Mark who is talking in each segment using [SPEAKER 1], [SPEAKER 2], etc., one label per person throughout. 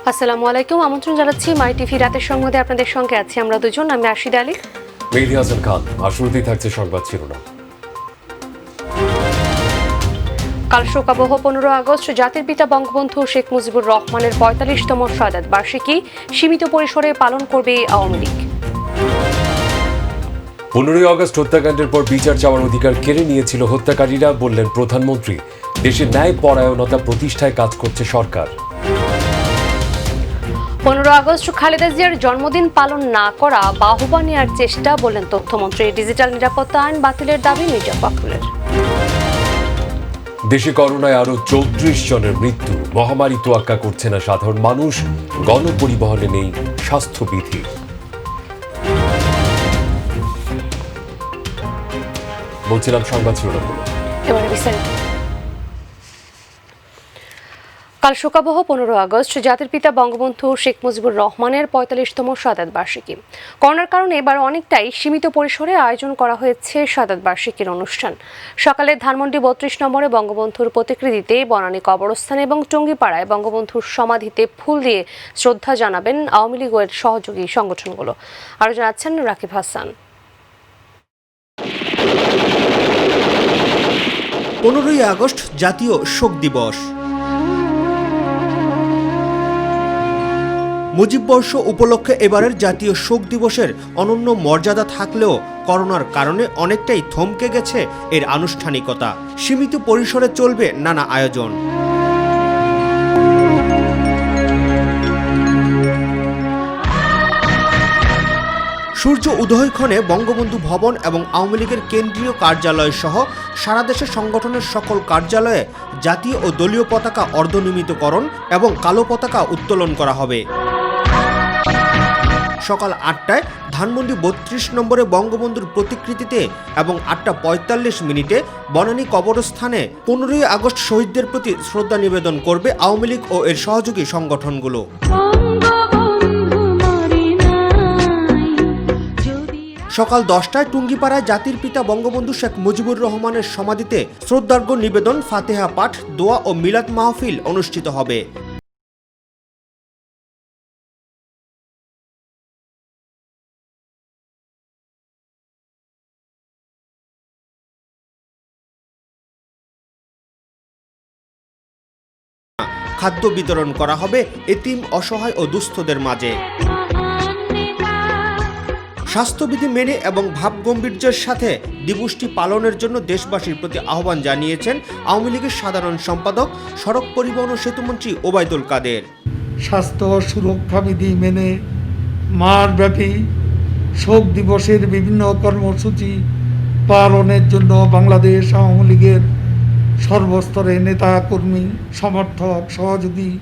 [SPEAKER 1] আসসালামু আলাইকুম, আমন্ত্রণ জানাচ্ছি মাই টিভি রাতের সংবাদে। আপনাদের সঙ্গে আছি আমরা দুজন। আমি আশিদ আলী,
[SPEAKER 2] মেহেদী হাসান খান। শুরুতেই থাকছে সংবাদ শিরোনাম।
[SPEAKER 1] কাল শোকাবহ 15 আগস্ট, জাতির পিতা বঙ্গবন্ধু শেখ মুজিবুর রহমানের 45তম শাহাদাত বার্ষিকী সীমিত পরিসরে পালন করবে আওয়ামী লীগ।
[SPEAKER 2] 15 আগস্ট হত্যাকাণ্ডের পর বিচার চাওয়ার অধিকার কেড়ে নিয়েছিল হত্যাকারীরা, বললেন প্রধানমন্ত্রী। দেশের ন্যায় পরায়ণতা প্রতিষ্ঠায় কাজ করছে সরকার।
[SPEAKER 1] 15 আগস্ট খালেদা জিয়ার জন্মদিন পালন না করা বাহবা নেওয়ার চেষ্টা, বললেন তথ্যমন্ত্রী। ডিজিটাল নিরাপত্তা আইন বাতিলের দাবি মির্জা ফখরুলের।
[SPEAKER 2] দেশে করোনায় আরো 34 জনের মৃত্যু। মহামারী তোয়াক্কা করছে না সাধারণ মানুষ। গণপরিবহনে নেই স্বাস্থ্যবিধি। বলছিলাম সংবাদ শিরোনামগুলো।
[SPEAKER 1] এবারে বিস্তারিত। কাল শোকাবহ 15 আগস্ট, জাতির পিতা বঙ্গবন্ধু শেখ মুজিবুর রহমানের 45তম শাহাদাত বার্ষিকী। করোনার কারণে এবার অনেকটাই সীমিত পরিসরে আয়োজন করা হয়েছে শাহাদাত বার্ষিকীর অনুষ্ঠান। সকালে ধানমন্ডি 32 নম্বরে বঙ্গবন্ধুর প্রতিকৃতিতে, বনানী কবরস্থানে এবং টুঙ্গিপাড়ায় বঙ্গবন্ধুর সমাধিতে ফুল দিয়ে শ্রদ্ধা জানাবেন আওয়ামী লীগের সহযোগী সংগঠনগুলো। আরও জানাচ্ছেন রাকিব হাসান।
[SPEAKER 3] 15 আগস্ট জাতীয় শোক দিবস। মুজিববর্ষ উপলক্ষে এবারের জাতীয় শোক দিবসের অনন্য মর্যাদা থাকলেও করোনার কারণে অনেকটাই থমকে গেছে এর আনুষ্ঠানিকতা। সীমিত পরিসরে চলবে নানা আয়োজন। সূর্য উদয়ক্ষণে বঙ্গবন্ধু ভবন এবং আওয়ামী লীগের কেন্দ্রীয় কার্যালয় সহ সারা দেশে সংগঠনের সকল কার্যালয়ে জাতীয় ও দলীয় পতাকা অর্ধনিমিতকরণ এবং কালো পতাকা উত্তোলন করা হবে। সকাল 8টায় ধানমন্ডি 32 নম্বরে বঙ্গবন্ধুর প্রতিকৃতিতে এবং 8:45 বনানী কবরস্থানে 15 আগস্ট শহীদদের প্রতি শ্রদ্ধা নিবেদন করবে আওয়ামী লীগ ও এর সহযোগী সংগঠনগুলো। সকাল 10টায় টুঙ্গিপাড়ায় জাতির পিতা বঙ্গবন্ধু শেখ মুজিবুর রহমানের সমাধিতে শ্রদ্ধার্ঘ্য নিবেদন, ফাতেহা পাঠ, দোয়া ও মিলাদ মাহফিল অনুষ্ঠিত হবে। খাদ্য বিতরণ করা হবে এতিম, অসহায় ও দুস্থদের মাঝে। স্বাস্থ্যবিধি মেনে এবং ভাবগম্ভীর্যের সাথে দিবসটি পালনের জন্য দেশবাসীর প্রতি আহ্বান জানিয়েছেন আওয়ামী লীগের সাধারণ সম্পাদক, সড়ক পরিবহন ও সেতুমন্ত্রী ওবায়দুল কাদের।
[SPEAKER 4] স্বাস্থ্য সুরক্ষা বিধি মেনে মাসব্যাপী শোক দিবসের বিভিন্ন কর্মসূচি পালনের জন্য বাংলাদেশ আওয়ামী লীগের সর্বস্তরে নেতা কর্মী, সমর্থক, সহযোগী,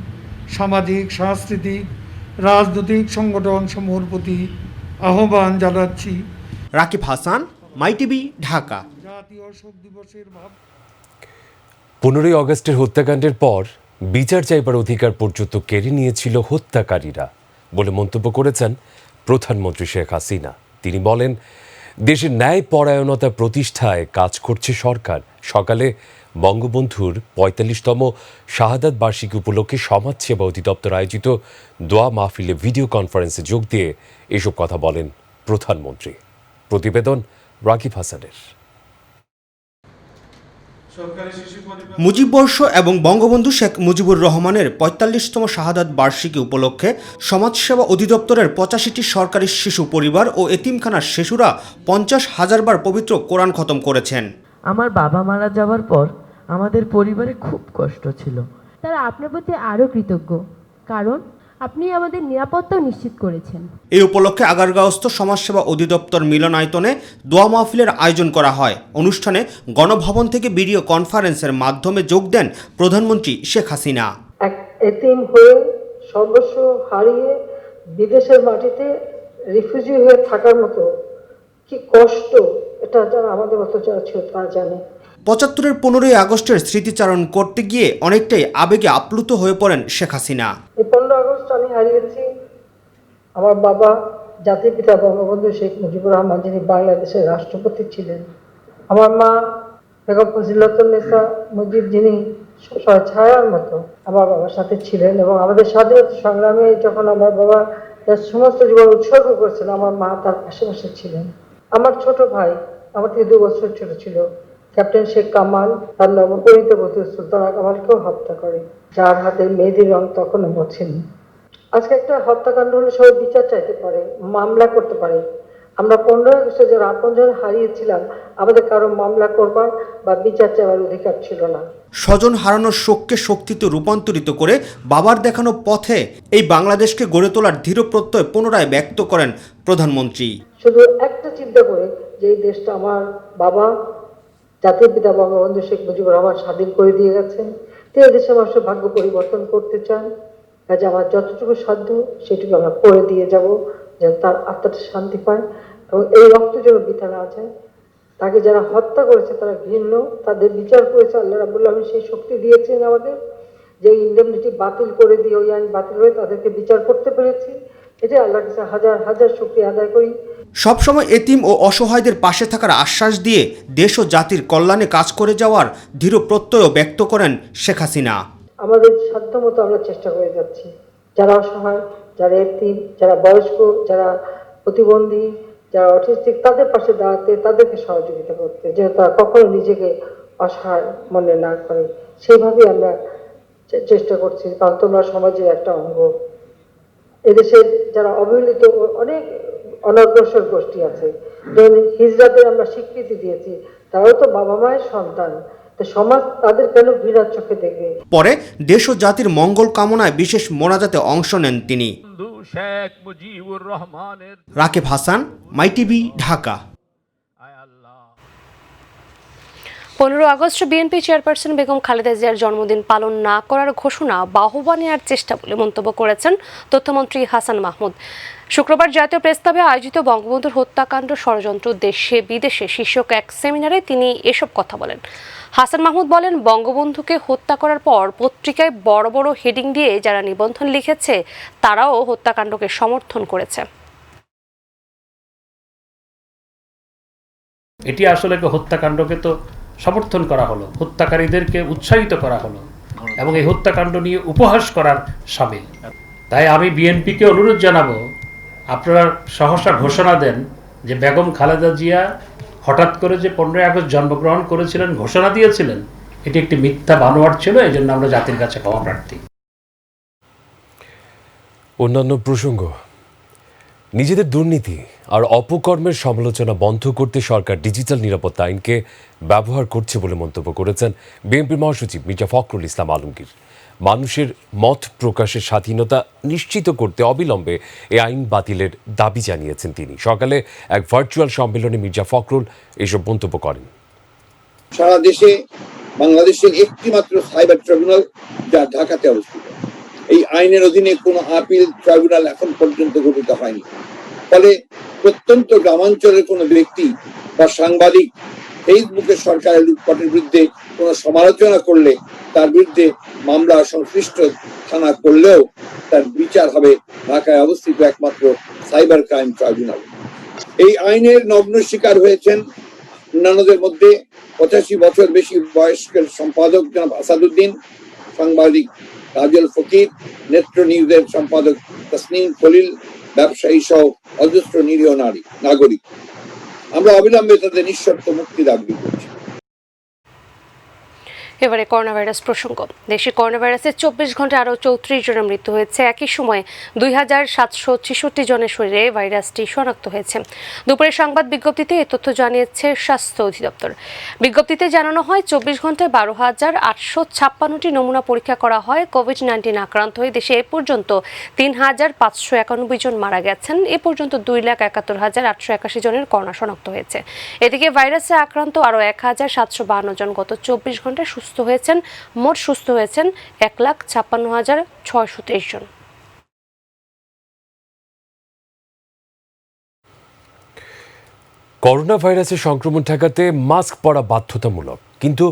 [SPEAKER 4] সামাজিক, সাংস্কৃতিক, রাজনৈতিক সংগঠন সমূহের প্রতি আহ্বান জানাচ্ছি।
[SPEAKER 3] Rakib Hasan, my TV, Dhaka.
[SPEAKER 4] জাতীয় শোক দিবসের
[SPEAKER 2] 15 আগস্টের হত্যাকাণ্ডের পর বিচার চাইবার অধিকার পর্যন্ত কেড়ে নিয়েছিল হত্যাকারীরা বলে মন্তব্য করেছেন প্রধানমন্ত্রী শেখ হাসিনা। তিনি বলেন, দেশের ন্যায় পরায়ণতা প্রতিষ্ঠায় কাজ করছে সরকার। সকালে বঙ্গবন্ধুর 45তম শাহাদাত বার্ষিকী উপলক্ষে সমাজসেবা অধিদপ্তর আয়োজিত দোয়া মাহফিলে ভিডিও কনফারেন্সে যোগ দিয়ে এসব কথা বলেন প্রধানমন্ত্রী। প্রতিবেদন রাকিব হাসানের।
[SPEAKER 3] মুজিববর্ষ এবং বঙ্গবন্ধু শেখ মুজিবুর রহমানের 45তম শাহাদাত বার্ষিকী উপলক্ষে সমাজসেবা অধিদপ্তরের 85টি সরকারি শিশু পরিবার ও এতিমখানার শিশুরা 50,000 বার পবিত্র কোরআন খতম করেছেন।
[SPEAKER 5] আমার বাবা মারা যাওয়ার পর আমাদের পরিবারে খুব কষ্ট ছিল।
[SPEAKER 6] তারা আপনার প্রতি আরও কৃতজ্ঞ, কারণ আপনি আমাদের নিরাপত্তা নিশ্চিত করেছেন।
[SPEAKER 3] এই উপলক্ষে আগারগাঁওস্থ সমাজসেবা অধিদপ্তর মিলনায়তনে দোয়া মাহফিলের আয়োজন করা হয়। অনুষ্ঠানে গণভবন থেকে ভিডিও কনফারেন্সের মাধ্যমে যোগ দেন প্রধানমন্ত্রী শেখ হাসিনা।
[SPEAKER 7] এক এতিম হয়ে, সর্বস্ব হারিয়ে বিদেশের মাটিতে রিফিউজি হয়ে থাকার মতো কি কষ্ট, এটা যারা আমাদের মতো যারা ছিল তারা জানে।
[SPEAKER 3] 75-এর 15 আগস্টের স্মৃতিচারণ করতে গিয়ে অনেকটাই আবেগে আপ্লুত হয়ে পড়েন শেখ হাসিনা।
[SPEAKER 7] এই 15 আগস্ট আমি হারিয়েছি আমার বাবা, জাতির পিতা বঙ্গবন্ধু শেখ মুজিবুর রহমান, যিনি বাংলাদেশের রাষ্ট্রপতি ছিলেন। আমার মা বেগম ফজিলাতুন্নেসা মুজিব, যিনি সবসময় ছায়ার মতো আমার বাবার সাথে ছিলেন, এবং আমাদের স্বাধীনতা সংগ্রামে যখন আমার বাবা তার সমস্ত জীবন উৎসর্গ করেছেন, আমার মা তার পাশে ছিলেন। আমার ছোট ভাই আমার থেকে 2 বছর ছোট ছিল, ক্যাপ্টেন শেখ কামাল তার নবপরিণীত বধূ সুলতানা কামালকেও হত্যা করে, যার হাতে মেহেদির রং তখনও মোছেনি। আজকে একটা হত্যাকাণ্ড হলে সবাই বিচার চাইতে পারে, মামলা করতে পারে। আমরা 15 আগস্টে যারা আপনজন হারিয়েছিলাম, আমাদের কারো মামলা করবার বা বিচার চাওয়ার অধিকার ছিল না।
[SPEAKER 3] স্বজন হারানোর শোককে শক্তিতে রূপান্তরিত করে বাবার দেখানো পথে এই বাংলাদেশকে গড়ে তোলার দৃঢ় প্রত্যয় পুনরায় ব্যক্ত করেন প্রধানমন্ত্রী।
[SPEAKER 7] শুধু একটা চিন্তা করে যে এই দেশটা আমার বাবা জাতির পিতা বঙ্গবন্ধু শেখ মুজিবুর রহমান স্বাধীন করে দিয়ে গেছেন, তিনি দেশের মানুষের ভাগ্য পরিবর্তন করতে চান। কাজে আমার যতটুকু সাধ্য সেটুকু আমরা করে দিয়ে যাব, যেন তার আত্মাটা শান্তি পায় এবং এই রক্ত যেন বৃথা না যায়। তাকে যারা হত্যা করেছে তারা ঘৃণ্য, তাদের বিচার করেছে আল্লাহ রাব্বুল আলামিন, সেই শক্তি দিয়েছেন আমাদের যে ইন্ডেমনিটি বাতিল করে দিয়ে, ওই আইন বাতিল হয়ে তাদেরকে বিচার করতে পেরেছি। এটা আল্লাহর কাছে হাজার হাজার শুকরিয়া আদায় করি।
[SPEAKER 3] সবসময় এতিম ও অসহায়দের পাশে থাকার আশ্বাস দিয়ে দেশ ও জাতির কল্যাণে কাজ করে যাওয়ার দৃঢ় প্রত্যয় ব্যক্ত করেন শেখ হাসিনা।
[SPEAKER 7] আমাদের সাধ্য মতো আমরা চেষ্টা করে যাচ্ছি, যারা অসহায়, যারা এতিম, যারা বয়স্ক, যারা প্রতিবন্ধী, যারা অটিস্টিক, তাদের পাশে দাঁড়াতে, তাদেরকে সহযোগিতা করতে, যেন তারা কখনো নিজেকে অসহায় মনে না করে। সেইভাবেই আমরা চেষ্টা করছি, কারণ তোমরা সমাজের একটা অঙ্গ। এদেশের যারা অবহেলিত অনেক অনগ্রসর গোষ্ঠী আছে, যেমন হিজড়াদের আমরা স্বীকৃতি দিয়েছি, তারাও তো বাবা মায়ের সন্তান, তো সমাজ তাদের কেন ঘৃণার চোখে দেখবে?
[SPEAKER 3] পরে দেশ ও জাতির মঙ্গল কামনায় বিশেষ মোনাজাতে অংশ নেন তিনি। Rakib Hasan, my TV, Dhaka.
[SPEAKER 1] 15 August BNP chairperson Begum Khaleda জিয়ার জন্মদিন পালন না করার ঘোষণা বাহবা নেওয়ার চেষ্টা বলে মন্তব্য করেছেন তথ্যমন্ত্রী হাসান মাহমুদ। শুক্রবার জাতীয় প্রেসক্লাবে আয়োজিত বঙ্গবন্ধুর হত্যাকাণ্ড ষড়যন্ত্র দেশে বিদেশে শীর্ষক এক সেমিনারে তিনি এসব কথা বলেন। হাসান মাহমুদ বলেন, বঙ্গবন্ধুকে হত্যা করার পর পত্রিকায় বড় বড় হেডিং দিয়ে যারা নিবন্ধন লিখেছে তারাও হত্যাকাণ্ডকে সমর্থন করেছে।
[SPEAKER 8] এটি আসলে হত্যাকাণ্ডকে তো সমর্থন করা হলো, হত্যাকারীদেরকে উৎসাহিত করা হলো এবং এই হত্যাকাণ্ড নিয়ে উপহাস করার সামিল। তাই আমি বিএনপিকে অনুরোধ জানাবো, আপনারা সহসা ঘোষণা দেন যে বেগম খালেদা জিয়া হঠাৎ করে যে 15 আগস্ট জন্মগ্রহণ করেছিলেন, ঘোষণা দিয়েছিলেন, এটি একটি মিথ্যা বানোয়াট ছিল। এই জন্য আমরা জাতির কাছে ক্ষমা প্রার্থী।
[SPEAKER 2] অন্যান্য প্রসঙ্গ, নিজেদের দুর্নীতি আর অপকর্মের সমালোচনা বন্ধ করতে সরকার ডিজিটাল নিরাপত্তা আইনকে ব্যবহার করছে বলে মন্তব্য করেছেন বিএনপির মহাসচিব মির্জা ফখরুল ইসলাম আলমগীর। মানুষের মত প্রকাশের স্বাধীনতা নিশ্চিত করতে অবিলম্বে এই আইন বাতিলের দাবি জানিয়েছেন তিনি। সকালে এক ভার্চুয়াল সম্মেলনে মির্জা ফখরুল এসব মন্তব্য করেন।
[SPEAKER 9] সারা দেশে বাংলাদেশের একটি মাত্র সাইবার ট্রাইব্যুনাল, যা ঢাকাতে অবস্থিত। এই আইনের অধীনে কোনো আপিল ট্রাইব্যুনাল এখন পর্যন্ত গঠিত হয়নি। ফলে প্রত্যন্ত গ্রামাঞ্চলের কোনো ব্যক্তি বা সাংবাদিক ফেসবুকে সরকারের লুটপাটের বিরুদ্ধে কোনো সমালোচনা করলে তার বিরুদ্ধে মামলা সংশ্লিষ্ট থানা করলেও তার বিচার হবে ঢাকায় অবস্থিত একমাত্র সাইবার ক্রাইম ট্রাইব্যুনাল। এই আইনের নগ্ন শিকার হয়েছেন অন্যান্যদের মধ্যে 85 বছর বেশি বয়স্কের সম্পাদক জনাব আসাদুদ্দিন, সাংবাদিক কাজল ফকির, নেত্র নিউজের সম্পাদক তাসনিম খলিল, ব্যবসায়ী সহ অজস্র নিরীহ নাগরিক। আমরা অবিলম্বে তাদের নিঃশর্ত মুক্তি দাবি করছি।
[SPEAKER 1] এবারে করোনা ভাইরাস প্রসঙ্গ। দেশে করোনা ভাইরাসে 24 ঘন্টায় আরও 34 জনের মৃত্যু হয়েছে। একই সময়ে 2766 জনের শরীরে ভাইরাসটি শনাক্ত হয়েছে। দুপুরে সংবাদ বিজ্ঞপ্তিতে এ তথ্য জানিয়েছে স্বাস্থ্য অধিদপ্তর। বিজ্ঞপ্তিতে জানানো হয়, 24 ঘন্টায় 12,856টি নমুনা পরীক্ষা করা হয়। কোভিড-19 আক্রান্ত হয়ে দেশে এ পর্যন্ত 3,591 জন মারা গেছেন। এ পর্যন্ত 2,71,881 জনের করোনা শনাক্ত হয়েছে। এদিকে ভাইরাসে আক্রান্ত আরও 1,752 জন গত 24 ঘন্টায় সুস্থ হয়েছেন। মোট সুস্থ হয়েছেন 1,56,623 জন।
[SPEAKER 2] করোনা ভাইরাসের সংক্রমণ ঠেকাতে মাস্ক পরা বাধ্যতামূলক, কিন্তু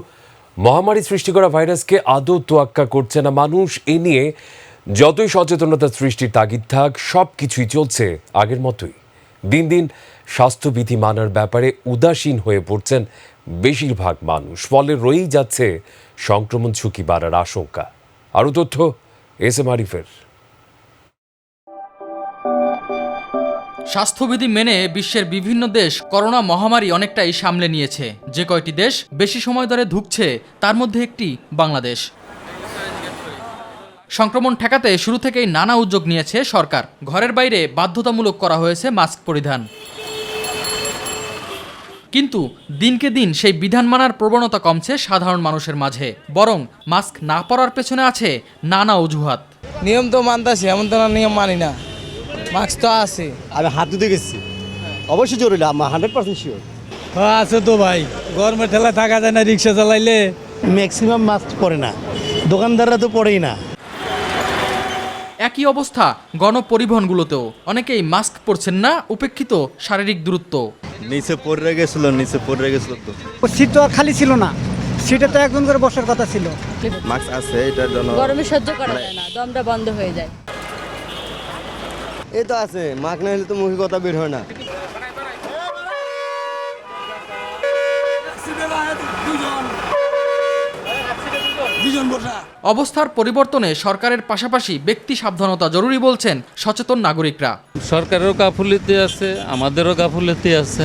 [SPEAKER 2] মহামারী সৃষ্টি করা ভাইরাসকে আদৌ তোয়াক্কা করছে না মানুষ। এ নিয়ে যতই সচেতনতা সৃষ্টির তাগিদ থাক, সব কিছুই চলছে আগের মতোই। দিন দিন স্বাস্থ্যবিধি মানার ব্যাপারে উদাসীন হয়ে পড়ছেন বেশিরভাগ মানুষ, ফলে রয়েই যাচ্ছে সংক্রমণ ঝুঁকি বাড়ার আশঙ্কা। আরও তথ্য এসএম আরিফের।
[SPEAKER 10] স্বাস্থ্যবিধি মেনে বিশ্বের বিভিন্ন দেশ করোনা মহামারী অনেকটাই সামলে নিয়েছে। যে কয়টি দেশ বেশি সময় ধরে ধুঁকছে তার মধ্যে একটি বাংলাদেশ। সংক্রমণ ঠেকাতে শুরু থেকেই নানা উদ্যোগ নিয়েছে সরকার। ঘরের বাইরে বাধ্যতামূলক করা হয়েছে মাস্ক পরিধান। কিন্তু দিনকে দিন সেই বিধান মানার প্রবণতা কমছে সাধারণ মানুষের মাঝে, বরং মাস্ক না পরার পেছনে আছে নানা অজুহাত।
[SPEAKER 11] নিয়ম তো মানতেছি, এমন তো না নিয়ম মানি না। মাস্ক তো আছে।
[SPEAKER 12] আমি হাত ধুতে গেছি, অবশ্যই জরুরি, আমার 100% শিওর।
[SPEAKER 11] আছে তো ভাই, গরমের ঠেলা থাকা যায় না, রিক্সা চালাইলে।
[SPEAKER 12] ম্যাক্সিমাম মাস্ক পরে না, দোকানদাররা তো পরেই না।
[SPEAKER 10] একই অবস্থা গণপরিবহনগুলোতেও, অনেকেই মাস্ক পরছেন না, উপেক্ষিত শারীরিক দূরত্ব।
[SPEAKER 12] নিচে পড়ে গেছিল তো
[SPEAKER 11] সিট তো আর খালি ছিল না, সিটে তো একজন করে বসার কথা ছিল।
[SPEAKER 12] মাস্ক আছে, এটার জন্য
[SPEAKER 6] গরমে সহ্য করা যায় না, দমটা বন্ধ হয়ে যায়।
[SPEAKER 12] এই তো আছে, মাস্ক না হলে তো মুখে কথা বের হয় না।
[SPEAKER 10] অবস্থার পরিবর্তনে সরকারের পাশাপাশি ব্যক্তি সাবধানতা জরুরি বলছেন সচেতন নাগরিকরা।
[SPEAKER 13] সরকারেরও গাফুলিতে আছে, আমাদেরও গাফুলিতে আছে।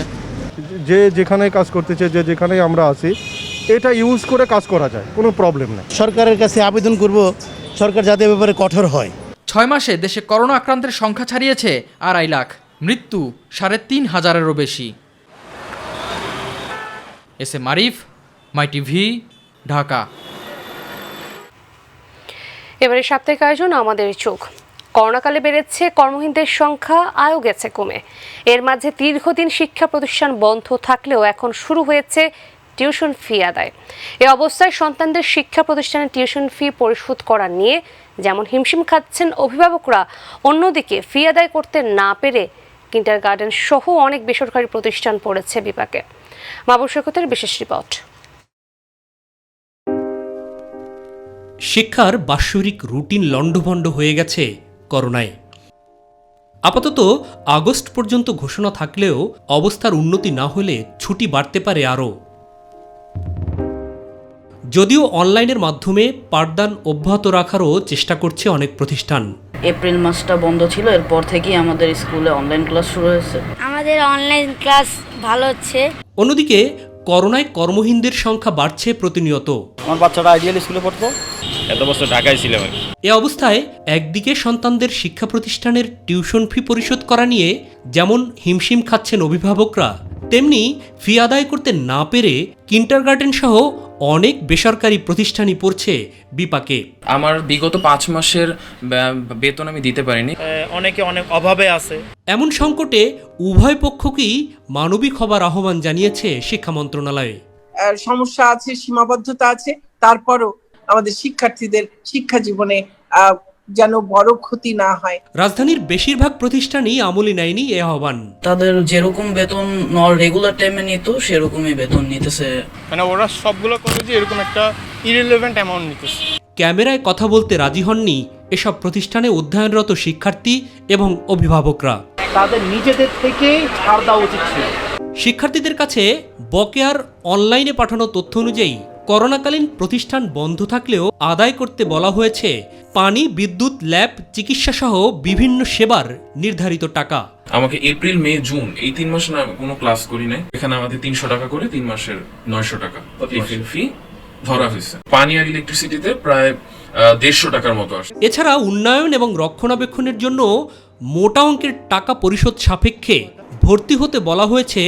[SPEAKER 14] যে যেখানে কাজ করতেছে, যে যেখানে আমরা আছি, এটা ইউজ করে কাজ করা যায়, কোনো প্রবলেম নেই।
[SPEAKER 12] সরকারের কাছে আবেদন করব, সরকার যাতে ব্যাপারে কঠোর হয়।
[SPEAKER 10] 6 মাসে দেশে করোনা আক্রান্তের সংখ্যা ছাড়িয়েছে 2.5 লাখ, মৃত্যু 3,500-এরও বেশি। এসএম আরিফ, মাই টিভি, ঢাকা।
[SPEAKER 1] এবারে সাপ্তাহিক আয়োজন আমাদের চোখ। করোনাকালে বেড়েছে কর্মহীনদের সংখ্যা, আয়ও গেছে কমে। এর মাঝে দীর্ঘদিন শিক্ষা প্রতিষ্ঠান বন্ধ থাকলেও এখন শুরু হয়েছে টিউশন ফি আদায়। এ অবস্থায় সন্তানদের শিক্ষা প্রতিষ্ঠানে টিউশন ফি পরিশোধ করা নিয়ে যেমন হিমশিম খাচ্ছেন অভিভাবকরা, অন্যদিকে ফি আদায় করতে না পেরে কিন্ডারগার্টেন সহ অনেক বেসরকারি প্রতিষ্ঠান পড়েছে বিপাকে। মাহবুব শরকতের বিশেষ রিপোর্ট।
[SPEAKER 15] শিক্ষার বাৎসরিক রুটিন লণ্ডভণ্ড হয়ে গেছে করোনায়। আপাতত আগস্ট পর্যন্ত ঘোষণা থাকলেও অবস্থার উন্নতি না হলে ছুটি বাড়তে পারে আরও। যদিও অনলাইনের মাধ্যমে পাঠদান অব্যাহত রাখারও চেষ্টা করছে অনেক প্রতিষ্ঠান।
[SPEAKER 16] এপ্রিল মাসটা বন্ধ ছিল, এরপর থেকেই আমাদের স্কুলে অনলাইন ক্লাস শুরু হয়েছে।
[SPEAKER 6] আমাদের অনলাইন ক্লাস ভালো হচ্ছে।
[SPEAKER 15] অন্যদিকে করোনায় কর্মহীনদের সংখ্যা বাড়ছে প্রতিনিয়ত।
[SPEAKER 12] আমার বাচ্চাটা আইডিয়াল স্কুলে পড়তো,
[SPEAKER 13] এত বছর ঢাকায় ছিলাম।
[SPEAKER 15] এ অবস্থায় একদিকে সন্তানদের শিক্ষা প্রতিষ্ঠানের টিউশন ফি পরিশোধ করা নিয়ে যেমন হিমশিম খাচ্ছেন অভিভাবকরা, তেমনি ফি আদায় করতে না পেরে কিন্ডারগার্টেন সহ অনেক বেসরকারি প্রতিষ্ঠানই পড়ছে বিপাকে।
[SPEAKER 13] আমার বিগত 5 মাসের বেতন আমি দিতে পারিনি।
[SPEAKER 11] অনেকে অনেক অভাবে আছে।
[SPEAKER 15] এমন সংকটে উভয় পক্ষকেই মানবিক হবার আহ্বান জানিয়েছে শিক্ষা মন্ত্রণালয়।
[SPEAKER 11] সমস্যা আছে, সীমাবদ্ধতা আছে, তারপরও আমাদের শিক্ষার্থীদের শিক্ষা জীবনে যেন বড় ক্ষতি না হয়।
[SPEAKER 15] রাজধানীর বেশিরভাগ প্রতিষ্ঠানই আমলে নেয়নি এ আহ্বান।
[SPEAKER 16] তাদের যেরকম বেতন রেগুলার টাইমে নিত সেরকমই বেতন নিতেছে।
[SPEAKER 11] মানে ওরা সবগুলো কলেজে এরকম একটা ইররিলেভেন্ট অ্যামাউন্ট নিতেছে।
[SPEAKER 15] ক্যামেরায় কথা বলতে রাজি হননি এসব প্রতিষ্ঠানে অধ্যয়নরত শিক্ষার্থী এবং অভিভাবকরা।
[SPEAKER 11] তাদের নিজেদের থেকেই ছাড় দেওয়া উচিত ছিল।
[SPEAKER 15] শিক্ষার্থীদের কাছে বকেয়ার অনলাইনে পাঠানো তথ্য অনুযায়ী করোনাকালীন প্রতিষ্ঠান বন্ধ থাকলেও আদায় করতে বলা হয়েছে পানি, বিদ্যুৎ, ল্যাব, চিকিৎসা সহ বিভিন্ন সেবার নির্ধারিত টাকা।
[SPEAKER 13] আমাকে এপ্রিল, মে, জুন এই 3 মাস না কোনো ক্লাস করি নাই। এখানে আমাদের 300 টাকা করে 3 মাসের 900 টাকা টিফিন ফি ধরা হয়েছে। পানি আর ইলেকট্রিসিটিতে প্রায় 150 টাকার মতো আসে।
[SPEAKER 15] এছাড়া উন্নয়ন এবং রক্ষণাবেক্ষণের জন্য মোটা অঙ্কের টাকা পরিশোধ সাপেক্ষে ভর্তি হতে বলা হয়েছে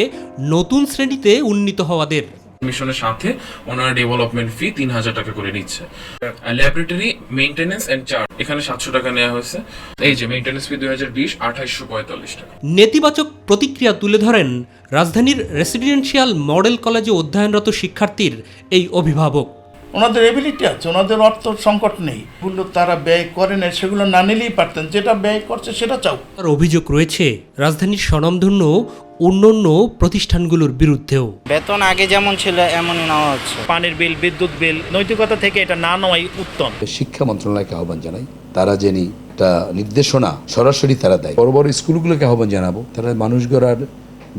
[SPEAKER 15] নতুন শ্রেণীতে উন্নীত হওয়াদের।
[SPEAKER 13] মিশনের সাথে ওনারা ডেভেলপমেন্ট ফি 3000 টাকা করে নিচ্ছে। ল্যাবরেটরি মেইনটেনেন্স এন্ড চার্জ এখানে 700 টাকা নেওয়া হয়েছে। এই যে মেইনটেনেন্স ফি 2020 2845 টাকা।
[SPEAKER 15] নেতিবাচক প্রতিক্রিয়া তুলে ধরেন রাজধানীর রেসিডেন্সিয়াল মডেল কলেজে অধ্যয়নরত শিক্ষার্থীর এই অভিভাবক।
[SPEAKER 11] ওনাদের এবিলিটি আছে, ওনাদের অর্থ সংকট নেই, বললো তারা ব্যয় করে না, সেগুলো না নিলেই পারতেন, যেটা ব্যয় করছে সেটা চাও।
[SPEAKER 15] আর অভিযোগ রয়েছে রাজধানীর স্বনামধন্য অন্যান্য প্রতিষ্ঠানগুলোর বিরুদ্ধেও।
[SPEAKER 11] বেতন আগে যেমন ছিল এমনই নেওয়া হচ্ছে। পানির বিল, বিদ্যুৎ বিল, নৈতিকতা থেকে এটা না নেওয়াই উত্তম।
[SPEAKER 17] শিক্ষা মন্ত্রণালয়কে আহ্বান জানাই, তারা যেনি একটা নির্দেশনা সরাসরি তারা দেয়। বড় বড় স্কুলগুলোকে আহ্বান জানাবো, তারা মানুষ গড়ার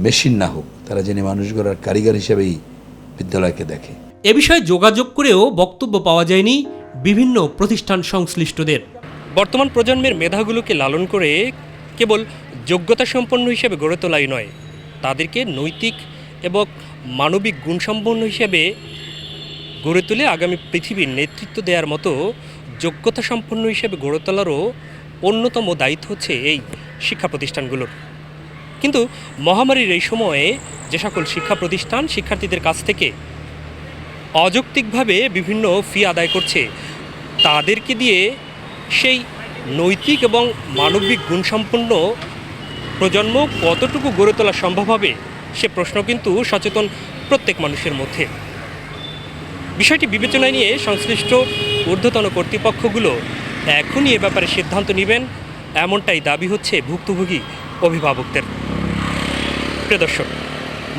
[SPEAKER 17] মেশিন না হোক, তারা যেন মানুষ গড়ার কারিগর হিসেবেই বিদ্যালয়কে দেখে।
[SPEAKER 15] এ বিষয়ে যোগাযোগ করেও বক্তব্য পাওয়া যায়নি বিভিন্ন প্রতিষ্ঠান সংশ্লিষ্টদের। বর্তমান প্রজন্মের মেধাগুলোকে লালন করে কেবল যোগ্যতা সম্পন্ন হিসেবে গড়ে তোলাই নয়, তাদেরকে নৈতিক এবং মানবিক গুণসম্পন্ন হিসেবে গড়ে তুলে আগামী পৃথিবীর নেতৃত্ব দেওয়ার মতো যোগ্যতা সম্পন্ন হিসেবে গড়ে তোলারও অন্যতম দায়িত্ব হচ্ছে এই শিক্ষা প্রতিষ্ঠানগুলোর। কিন্তু মহামারীর এই সময়ে যে সকল শিক্ষা প্রতিষ্ঠান শিক্ষার্থীদের কাছ থেকে অযৌক্তিকভাবে বিভিন্ন ফি আদায় করছে, তাদেরকে দিয়ে সেই নৈতিক এবং মানবিক গুণসম্পন্ন প্রজন্ম কতটুকু গড়ে তোলা সম্ভব হবে সে প্রশ্ন কিন্তু সচেতন প্রত্যেক মানুষের মধ্যে। বিষয়টি বিবেচনায় নিয়ে সংশ্লিষ্ট ঊর্ধ্বতন কর্তৃপক্ষগুলো এখনই এ ব্যাপারে সিদ্ধান্ত নেবেন, এমনটাই দাবি হচ্ছে ভুক্তভোগী অভিভাবকদের। প্রিয় দর্শক,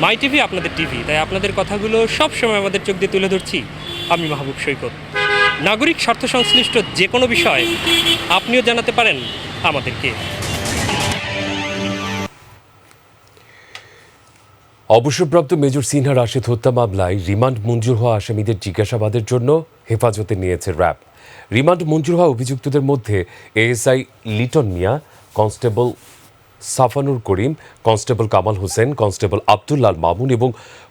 [SPEAKER 15] মাই টিভি আপনাদের টিভি, তাই আপনাদের কথাগুলো সবসময় আমাদের চোখ দিয়ে তুলে ধরছি আমি মাহবুব সৈকত। নাগরিক স্বার্থ সংশ্লিষ্ট যে কোনো বিষয় আপনিও জানাতে পারেন আমাদেরকে।
[SPEAKER 2] অবসরপ্রাপ্ত মেজর সিনহা রাশেদ হত্যা মামলায় রিমান্ড মঞ্জুর হওয়া আসামিদের জিজ্ঞাসাবাদের জন্য হেফাজতে নিয়েছে র্যাব। রিমান্ড মঞ্জুর হওয়া অভিযুক্তদের মধ্যে এএসআই লিটন মিয়া, কনস্টেবল সাফানুর করিম, কনস্টেবল কামাল হোসেন, কনস্টেবল আব্দুল্লাল মামুন এবং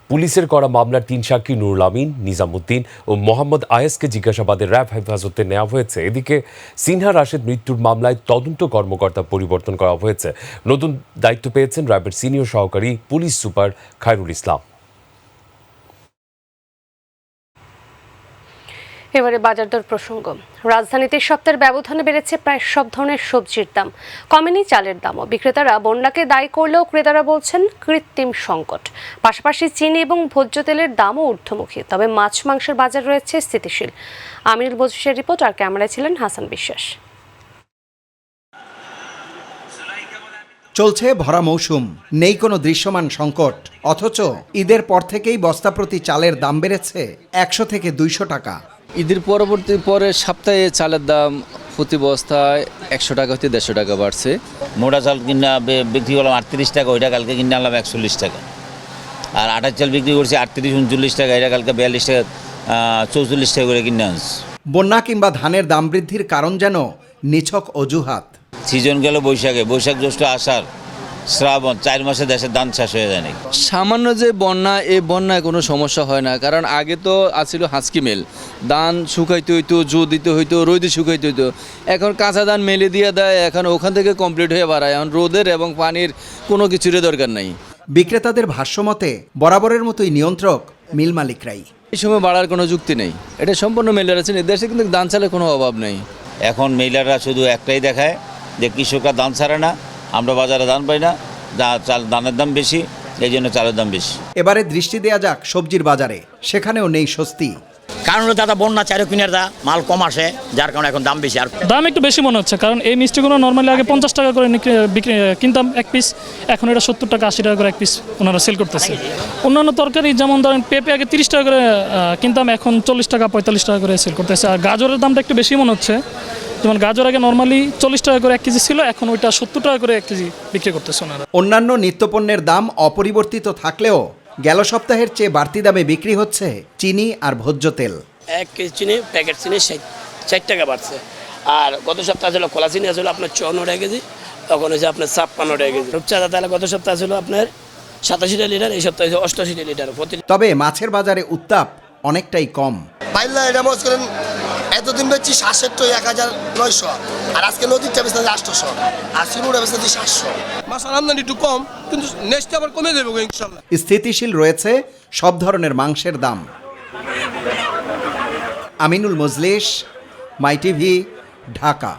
[SPEAKER 2] পুলিশের করা মামলার 3 সাক্ষী নুরুল আমিন, নিজামুদ্দিন ও মোহাম্মদ আয়েসকে জিজ্ঞাসাবাদে র্যাব হেফাজতে নেওয়া হয়েছে। এদিকে সিনহা রাশেদ মৃত্যুর মামলায় তদন্ত কর্মকর্তা পরিবর্তন করা হয়েছে। নতুন দায়িত্ব পেয়েছেন র্যাবের সিনিয়র সহকারী পুলিশ সুপার খায়রুল ইসলাম।
[SPEAKER 1] এবারে বাজার দর প্রসঙ্গ। রাজধানীতে সপ্তাহের ব্যবধানে বেড়েছে প্রায় সব ধরনের সবজির দাম, কমেনি চালের দামও। বিক্রেতারা বন্যাকে দায়ী করলেও ক্রেতারা বলছেন কৃত্রিম সংকট। পাশাপাশি চিনি এবং ভোজ্য তেলের দামও ঊর্ধ্বমুখী। তবে মাছ মাংসের বাজার রয়েছে স্থিতিশীল। আমিনুল বশিরের রিপোর্ট, আর ক্যামেরায় ছিলেন হাসান বিশ্বাস।
[SPEAKER 18] চলছে ভরা মৌসুম, নেই কোনো দৃশ্যমান সংকট, অথচ ঈদের পর থেকেই বস্তা প্রতি চালের দাম বেড়েছে 100 থেকে 200 টাকা।
[SPEAKER 19] ঈদের পরের সপ্তাহে চালের দাম প্রতি বস্তায় 100 টাকা হতে 150 টাকা বাড়ছে।
[SPEAKER 20] মোটা চাল কিনে বিক্রি করলাম 38 টাকা, ওইটা কালকে কিনে আনলাম 41 টাকা। আর আটার চাল বিক্রি করছি 38-39 টাকা, এটা কালকে 42 টাকা 44 টাকা করে কিনে আনছি।
[SPEAKER 18] বন্যা কিংবা ধানের দাম বৃদ্ধির কারণ যেন নিছক অজুহাত।
[SPEAKER 20] সিজন গেল বৈশাখে, বৈশাখ জ্যৈষ্ঠ আষাঢ় শ্রাবণ, 4 মাসে দেশের ধান চাষ হয়ে যায় নাকি।
[SPEAKER 19] সামান্য যে বন্যা, এই বন্যায় কোনো সমস্যা হয় না, কারণ আগে তো আছিল হাঁসকি মেল, ধান শুকাইতে হইতো, জো দিতে হইতো, রোদে শুকাইতে হইতো। এখন কাঁচা ধান মেলে দিয়ে দেয়, এখন ওখান থেকে কমপ্লিট হয়ে বাড়ায়। এখন রোদের এবং পানির কোনো কিছুরই দরকার নাই।
[SPEAKER 18] বিক্রেতাদের ভাষ্যমতে বরাবরের মতোই নিয়ন্ত্রক মিল মালিকরাই।
[SPEAKER 19] এই সময় বাড়ার কোনো যুক্তি নেই, এটা সম্পূর্ণ মেলার আছে। দেশে কিন্তু ধান চালের কোনো অভাব নেই।
[SPEAKER 20] এখন মেলাররা শুধু একটাই দেখায় যে কৃষকরা ধান ছাড়ে না, আমরা বাজারে ধান পাই না, ধানের দাম বেশি, এই জন্য চালের দাম বেশি।
[SPEAKER 18] এবারে দৃষ্টি দেয়া যাক সবজির বাজারে, সেখানেও নেই স্বস্তি।
[SPEAKER 21] কারণ দাদা বন্যা 4 কিনার দা মাল কম আসে, যার কারণে এখন দাম বেশি। আর
[SPEAKER 22] দাম একটু বেশি মনে হচ্ছে, কারণ এই মিষ্টিগুলো নর্মালি আগে 50 টাকা করে কিনতাম এক পিস, এখন এটা 70 টাকা 80 টাকা করে এক পিস ওনারা সেল করতেছে। অন্যান্য তরকারি যেমন ধরেন পেঁপে আগে 30 টাকা করে কিনতাম, এখন 40 টাকা 45 টাকা করে সেল করতেছে। আর গাজরের দামটা একটু বেশি মনে হচ্ছে, যেমন গাজর আগে নর্মালি 40 টাকা করে 1 কেজি ছিল, এখন ওইটা 70 টাকা করে 1 কেজি বিক্রি করতেছে ওনারা।
[SPEAKER 18] অন্যান্য নিত্যপণ্যের দাম অপরিবর্তিত থাকলেও গেল সপ্তাহের চেয়ে বাড়তি দামে বিক্রি হচ্ছে চিনি আর ভোজ্য তেল।
[SPEAKER 21] 1 কেজি চিনি, প্যাকেট চিনি 60 টাকা বাড়ছে। আর গত সপ্তাহে ছিল খোলা চিনি আসলে আপনার 54 টাকা কেজি, তখন হচ্ছে আপনার 56 টাকা কেজি। রূপচাঁদা তেল গত সপ্তাহে ছিল আপনার 87 লিটার, এই সপ্তাহে 88 লিটার।
[SPEAKER 18] তবে মাছের বাজারে উত্তাপ অনেকটাই কম।
[SPEAKER 23] পাইলা এটা মনে করেন এতদিন বেচছি 700, 1900, আর আজকে নদীর বেচতে 800, আর সিনুরা বেচতে 700। মাছের আমদানি একটু কম, কিন্তু নেক্সট আবার কমে যাবে ইনশাআল্লাহ।
[SPEAKER 18] স্থিতিশীল রয়েছে সব ধরনের মাংসের দাম। আমিনুল মজলিস, মাই টিভি, ঢাকা।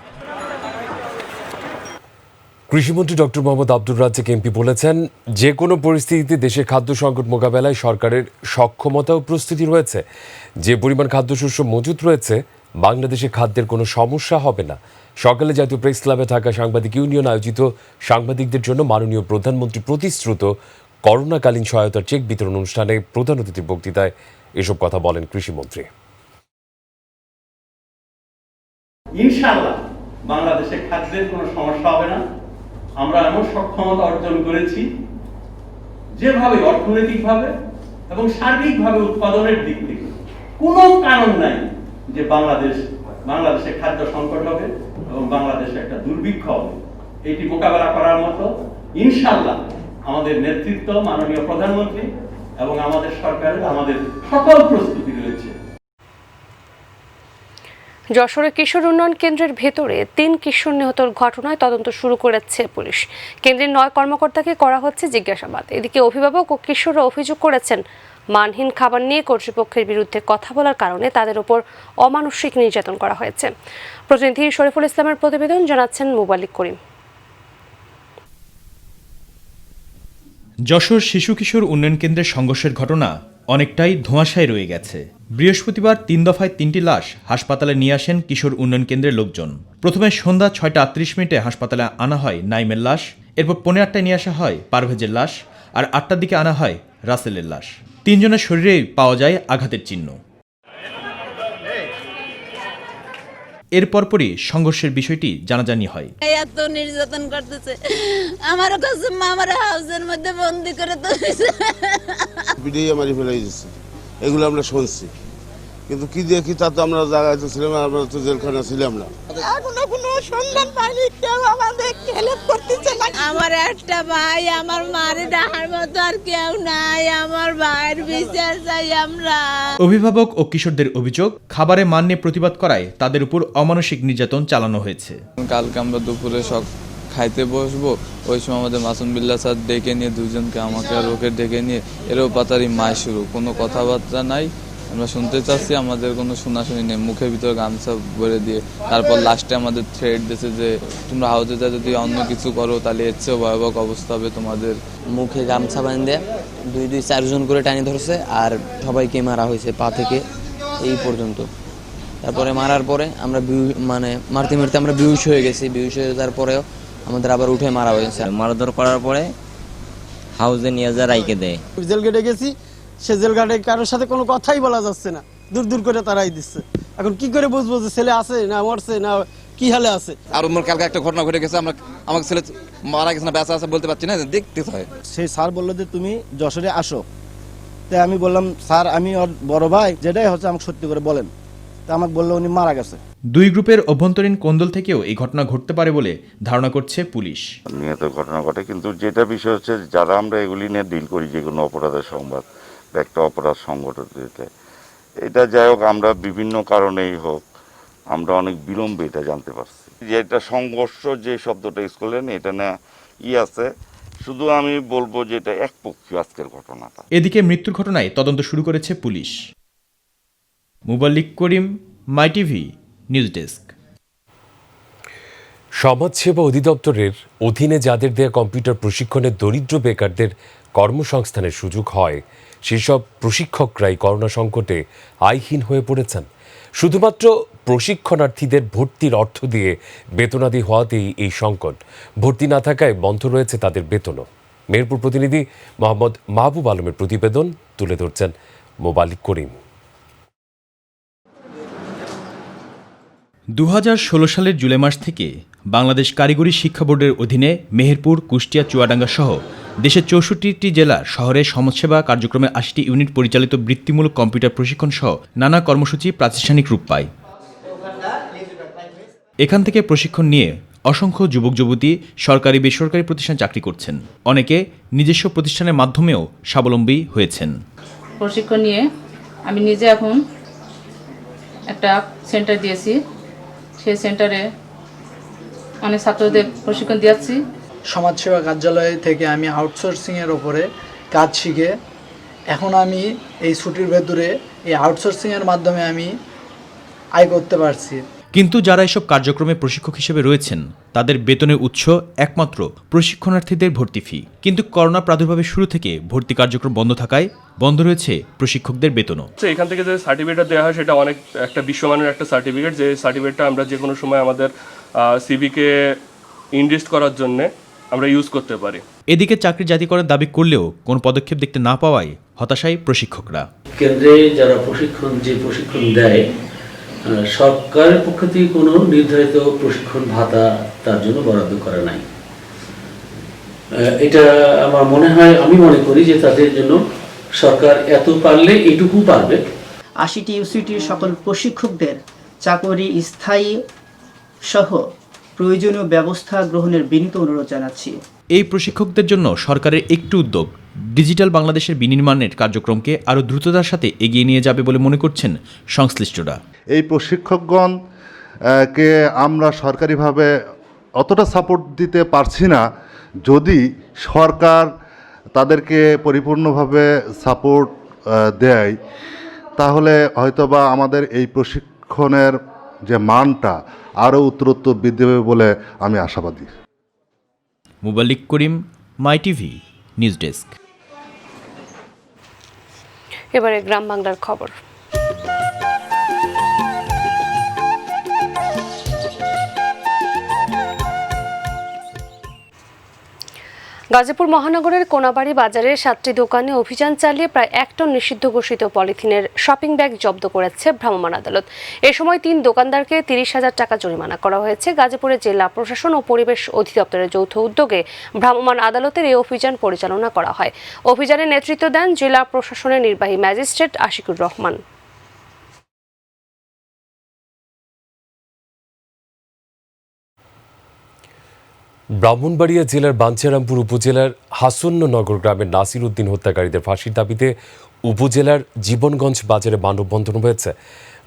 [SPEAKER 2] কৃষিমন্ত্রী ডক্টর মোহাম্মদ আব্দুর রাজ্জাক এমপি বলেছেন, যে কোনো পরিস্থিতিতে দেশের খাদ্য সংকট মোকাবেলায় সরকারের সক্ষমতা ও প্রস্তুতি রয়েছে। যে পরিমাণ খাদ্যশস্য মজুত রয়েছে, বাংলাদেশে খাদ্যের কোনো সমস্যা হবে না। সকালে জাতীয় প্রেস ক্লাবে ঢাকা সাংবাদিক ইউনিয়ন আয়োজিত সাংবাদিকদের জন্য মাননীয় প্রধানমন্ত্রী প্রতিশ্রুত করোনাকালীন সহায়তার চেক বিতরণ অনুষ্ঠানে প্রধান অতিথির বক্তৃতায় এসব কথা বলেন কৃষিমন্ত্রী।
[SPEAKER 24] ইনশাআল্লাহ বাংলাদেশে খাদ্যের কোনো সমস্যা হবে না। আমরা এমন সক্ষমতা অর্জন করেছি, যেভাবে অর্থনৈতিকভাবে এবং সার্বিকভাবে উৎপাদনের দিক থেকে কোনো কারণ নাই যে বাংলাদেশে খাদ্য সংকট হবে এবং বাংলাদেশে একটা দুর্ভিক্ষ হবে। এটি মোকাবেলা করার মতো ইনশাআল্লাহ আমাদের নেতৃত্ব, মাননীয় প্রধানমন্ত্রী এবং আমাদের সরকারের আমাদের সকল প্রস্তুতি রয়েছে।
[SPEAKER 1] যশোরে কিশোর উন্নয়ন কেন্দ্রের ভেতরে 3 কিশোর নিহতর ঘটনায় তদন্ত শুরু করেছে পুলিশ। কেন্দ্রের 9 কর্মকর্তাকে করা হচ্ছে জিজ্ঞাসাবাদ। এদিকে অভিভাবক ও কিশোররা অভিযোগ করেছেন, মানহীন খাবার নিয়ে কর্তৃপক্ষের বিরুদ্ধে কথা বলার কারণে তাদের উপর অমানুষিক নির্যাতন করা হয়েছে। প্রতিনিধি শরীফুল ইসলামের প্রতিবেদন, জানাচ্ছেন মোবালিক করিম।
[SPEAKER 3] যশোর শিশু কিশোর উন্নয়ন কেন্দ্রের সংঘর্ষের ঘটনা অনেকটাই ধোঁয়াশায় রয়ে গেছে। বৃহস্পতিবার 3 দফায় 3টি লাশ হাসপাতালে নিয়ে আসেন কিশোর উন্নয়ন কেন্দ্রের লোকজন। প্রথমে সন্ধ্যা 6:38 হাসপাতালে আনা হয় নাইমের লাশ, এরপর 8:15 নিয়ে আসা হয় পারভেজের লাশ, আর 8টার দিকে আনা হয় রাসেলের লাশ। 3 জনের শরীরেই পাওয়া যায় আঘাতের চিহ্ন। এর পরপরই সংঘর্ষের বিষয়টি জানাজানি হয়।
[SPEAKER 4] এত নির্যাতন করতেছে, আমার কাছে আমার হাউসের মধ্যে বন্দি করে তুলেছে,
[SPEAKER 5] ভিডিও মারি ফেলাই দিচ্ছে। এগুলো আমরা শুনছি, কিন্তু কি দিয়ে কি তা তো আমরা জায়গায় তো ছিলাম, আমরা তো জেলখানা ছিলাম না।
[SPEAKER 4] এখনো কোনো সন্ধান পাইনি, কেউ আমাদের হেল্প করতেছে না। আমার একটা ভাই, আমার মারে ডাহার মতো আর কেউ নাই, আমার ভাইয়ের বিচার চাই আমরা।
[SPEAKER 3] অভিভাবক ও কিশোরদের অভিযোগ, খাবারে মান নিয়ে প্রতিবাদ করায় তাদের উপর অমানসিক নির্যাতন চালানো হয়েছে।
[SPEAKER 7] কালকে আমরা দুপুরে সব খাইতে বসবো, ওই সময় আমাদের মাসুম বিল্লাহ স্যার ডেকে নিয়ে দুজনকে, আমাকে আর ওকে ডেকে নিয়ে এরও পাতারি মায় শুরু, কোনো কথাবার্তা নাই। আমরা শুনতে চাচ্ছি, আমাদের কোনো শোনাশুনি নেই, মুখের ভিতরে গামছা ভরে দিয়ে তারপর লাস্টে আমাদের থ্রেট দিয়েছে যে তোমরা হাউসে যা যদি অন্য কিছু করো তাহলে এর চেয়েও ভয়াবহ অবস্থা হবে তোমাদের।
[SPEAKER 25] মুখে গামছা বাঁধে 2-4 জন করে টানি ধরছে, আর সবাইকে মারা হয়েছে পা থেকে এই পর্যন্ত। তারপরে মারার পরে আমরা মারতে মারতে আমরা বেহুশ হয়ে গেছি। বেহুশ হয়ে যাওয়ার পরেও আমাদের আবার উঠে মারা হয়েছে।
[SPEAKER 26] মারধর করার পরে হাউসে নিয়ে যা রাইকে দেয়।
[SPEAKER 27] জেল গেটে গেছি, সে জেল গার্ডে কারোর সাথে কোনো কথাই বলা যাচ্ছে না, দূর দূর করে তারাই দিচ্ছে। এখন কি করে বুঝবো যে ছেলে আছে না মরছে না কি হালে আছে।
[SPEAKER 28] আর ওর কালকে একটা ঘটনা ঘটে গেছে, আমাকে ছেলে মারা গেছে না বেঁচে আছে বলতে পারছি না, দেখতে হয়।
[SPEAKER 12] সেই স্যার বললো যে তুমি যশোরে আসো, তাই আমি বললাম স্যার আমি ওর বড় ভাই, যেটাই হচ্ছে আমাকে সত্যি করে বলেন। তা আমাকে বললো উনি মারা গেছে।
[SPEAKER 3] 2 গ্রুপের অভ্যন্তরীণ কোন্দল থেকেও এই ঘটনা ঘটতে পারে বলে ধারণা করছে পুলিশ।
[SPEAKER 29] নিহত ঘটনা ঘটে, কিন্তু যেটা বিষয় হচ্ছে যারা আমরা এগুলি নিয়ে ডিল করি, যে কোনো অপরাধের সংবাদ বা একটা অপরাধ সংগঠন দিতে, এটা যাই হোক আমরা বিভিন্ন কারণেই হোক আমরা অনেক বিলম্বে এটা জানতে পারছি যে এটা সংঘর্ষ যে শব্দটা ইউজ করলেন এটা না আছে। শুধু আমি বলবো যে এটা একপক্ষীয় আজকের ঘটনাটা।
[SPEAKER 3] এদিকে মৃত্যুর ঘটনায় তদন্ত শুরু করেছে পুলিশ। মোবালিক করিম, মাই টিভি নিউজ ডেস্ক।
[SPEAKER 2] সমাজসেবা অধিদপ্তরের অধীনে যাদের দেয়া কম্পিউটার প্রশিক্ষণে দরিদ্র বেকারদের কর্মসংস্থানের সুযোগ হয়, সেসব প্রশিক্ষকরাই করোনা সংকটে আয়হীন হয়ে পড়েছেন। শুধুমাত্র প্রশিক্ষণার্থীদের ভর্তির অর্থ দিয়ে বেতনাদি হওয়াতেই এই সংকট। ভর্তি না থাকায় বন্ধ রয়েছে তাদের বেতনও। মেহেরপুর প্রতিনিধি মোহাম্মদ মাহবুব আলমের প্রতিবেদন তুলে ধরছেন মোবালিক করিম।
[SPEAKER 3] 2016 সালের জুলাই মাস থেকে বাংলাদেশ কারিগরি শিক্ষা বোর্ডের অধীনে মেহেরপুর, কুষ্টিয়া, চুয়াডাঙ্গা সহ দেশের 64টি জেলা শহরে সমাজসেবা কার্যক্রমে 80টি ইউনিট পরিচালিত বৃত্তিমূলক কম্পিউটার প্রশিক্ষণ সহ নানা কর্মসূচি প্রাতিষ্ঠানিক রূপ পায়। এখান থেকে প্রশিক্ষণ নিয়ে অসংখ্য যুবক যুবতী সরকারি বেসরকারি প্রতিষ্ঠানে চাকরি করছেন। অনেকে নিজস্ব প্রতিষ্ঠানের মাধ্যমেও স্বাবলম্বী হয়েছেন।
[SPEAKER 30] প্রশিক্ষণ নিয়ে আমি নিজে এখন একটা সেন্টার দিয়েছি, সেই সেন্টারে অনেক ছাত্রদের প্রশিক্ষণ দিয়েছি।
[SPEAKER 27] সমাজসেবা কার্যালয় থেকে আমি আউটসোর্সিংয়ের ওপরে কাজ শিখে এখন আমি এই ছুটির ভেতরে এই আউটসোর্সিংয়ের মাধ্যমে আমি আয় করতে পারছি।
[SPEAKER 3] কিন্তু যারা এসব কার্যক্রমে প্রশিক্ষক হিসেবে রয়েছেন তাদের বেতনের উৎস একমাত্র প্রশিক্ষণার্থীদের ভর্তি ফি। কিন্তু করোনা প্রাদুর্ভাবের শুরু থেকে ভর্তি কার্যক্রম বন্ধ থাকায় বন্ধ রয়েছে প্রশিক্ষকদের বেতনও।
[SPEAKER 31] এখান থেকে যে সার্টিফিকেটটা দেওয়া হয় সেটা অনেক একটা বিশ্বমানের একটা সার্টিফিকেট, যে সার্টিফিকেটটা আমরা যে কোনো সময় আমাদের সিভিকে ইনলিস্ট করার জন্য আমরা ইউজ করতে পারি।
[SPEAKER 3] এদিকে চাকরি জাতীয়করণের দাবি করলেও কোনো পদক্ষেপ দেখতে না পাওয়ায় হতাশায় প্রশিক্ষকরা।
[SPEAKER 32] কেন্দ্রে যারা প্রশিক্ষণ দেয়, সরকারের পক্ষ থেকে কোনো নির্ধারিত প্রশিক্ষণ ভাতা তার জন্য বরাদ্দ করা নাই। এটা আমার মনে হয়, আমি মনে করি যে তাদের জন্য সরকার এত পারলে এটুকু পারবে।
[SPEAKER 6] 80টি ইউসিটির সকল প্রশিক্ষকদের চাকরি স্থায়ী সহ প্রয়োজনীয় ব্যবস্থা গ্রহণের বিনীত অনুরোধ জানাচ্ছি।
[SPEAKER 3] এই প্রশিক্ষকদের জন্য সরকারের একটি উদ্যোগ ডিজিটাল বাংলাদেশের বিনির্মাণের কার্যক্রমকে আরও দ্রুততার সাথে এগিয়ে নিয়ে যাবে বলে মনে করছেন সংশ্লিষ্টরা।
[SPEAKER 8] এই প্রশিক্ষকগণ কে আমরা সরকারিভাবে অতটা সাপোর্ট দিতে পারছি না। যদি সরকার তাদেরকে পরিপূর্ণভাবে সাপোর্ট দেয় তাহলে হয়তোবা আমাদের এই প্রশিক্ষণের যে মানটা আরও উত্তরোত্তর বৃদ্ধি পাবে বলে আমি আশাবাদী।
[SPEAKER 3] মুবাল্লিক করিম, মাই টিভি নিউজ ডেস্ক।
[SPEAKER 1] এবারে গ্রাম বাংলার খবর। গাজীপুর মহানগরের কোনাবাড়ি বাজারে 7টি দোকানে অভিযান চালিয়ে প্রায় 1 টন নিষিদ্ধ ঘোষিত পলিথিনের শপিং ব্যাগ জব্দ করেছে ভ্রাম্যমাণ আদালত। এ সময় 3 দোকানদারকে 30,000 টাকা জরিমানা করা হয়েছে। গাজীপুরের জেলা প্রশাসন ও পরিবেশ অধিদপ্তরের যৌথ উদ্যোগে ভ্রাম্যমাণ আদালতের এই অভিযান পরিচালনা করা হয়। অভিযানের নেতৃত্ব দেন জেলা প্রশাসনের নির্বাহী ম্যাজিস্ট্রেট আশিকুর রহমান।
[SPEAKER 2] ব্রাহ্মণবাড়িয়া জেলার বাঞ্ছারামপুর উপজেলার হাসন্ননগর গ্রামের নাসির উদ্দিন হত্যাকারীদের ফাঁসির দাবিতে উপজেলার জীবনগঞ্জ বাজারে মানববন্ধন হয়েছে।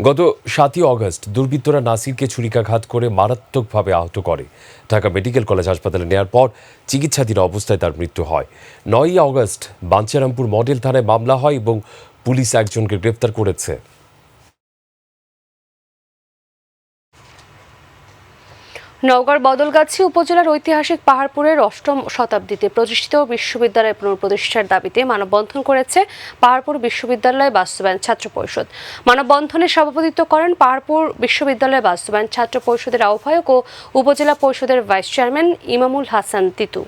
[SPEAKER 2] গত 7ই অগস্ট দুর্বৃত্তরা নাসিরকে ছুরিকাঘাত করে মারাত্মকভাবে আহত করে। ঢাকা মেডিকেল কলেজ হাসপাতালে নেওয়ার পর চিকিৎসাধীন অবস্থায় তার মৃত্যু হয়। 9ই অগস্ট বাঞ্ছারামপুর মডেল থানায় মামলা হয় এবং পুলিশ একজনকে গ্রেপ্তার করেছে।
[SPEAKER 1] নওগাঁর বদলগাছি উপজেলার ঐতিহাসিক পাহাড়পুরের 8ম শতাব্দীতে প্রতিষ্ঠিত বিশ্ববিদ্যালয় পুনঃপ্রতিষ্ঠার দাবিতে মানববন্ধন করেছে পাহাড়পুর বিশ্ববিদ্যালয় বাস্তবায়ন ছাত্র পরিষদ। মানববন্ধনে সভাপতিত্ব করেন পাহাড়পুর বিশ্ববিদ্যালয় বাস্তবায়ন ছাত্র পরিষদের আহ্বায়ক ও উপজেলা পরিষদের ভাইস চেয়ারম্যান ইমামুল হাসান তিতু।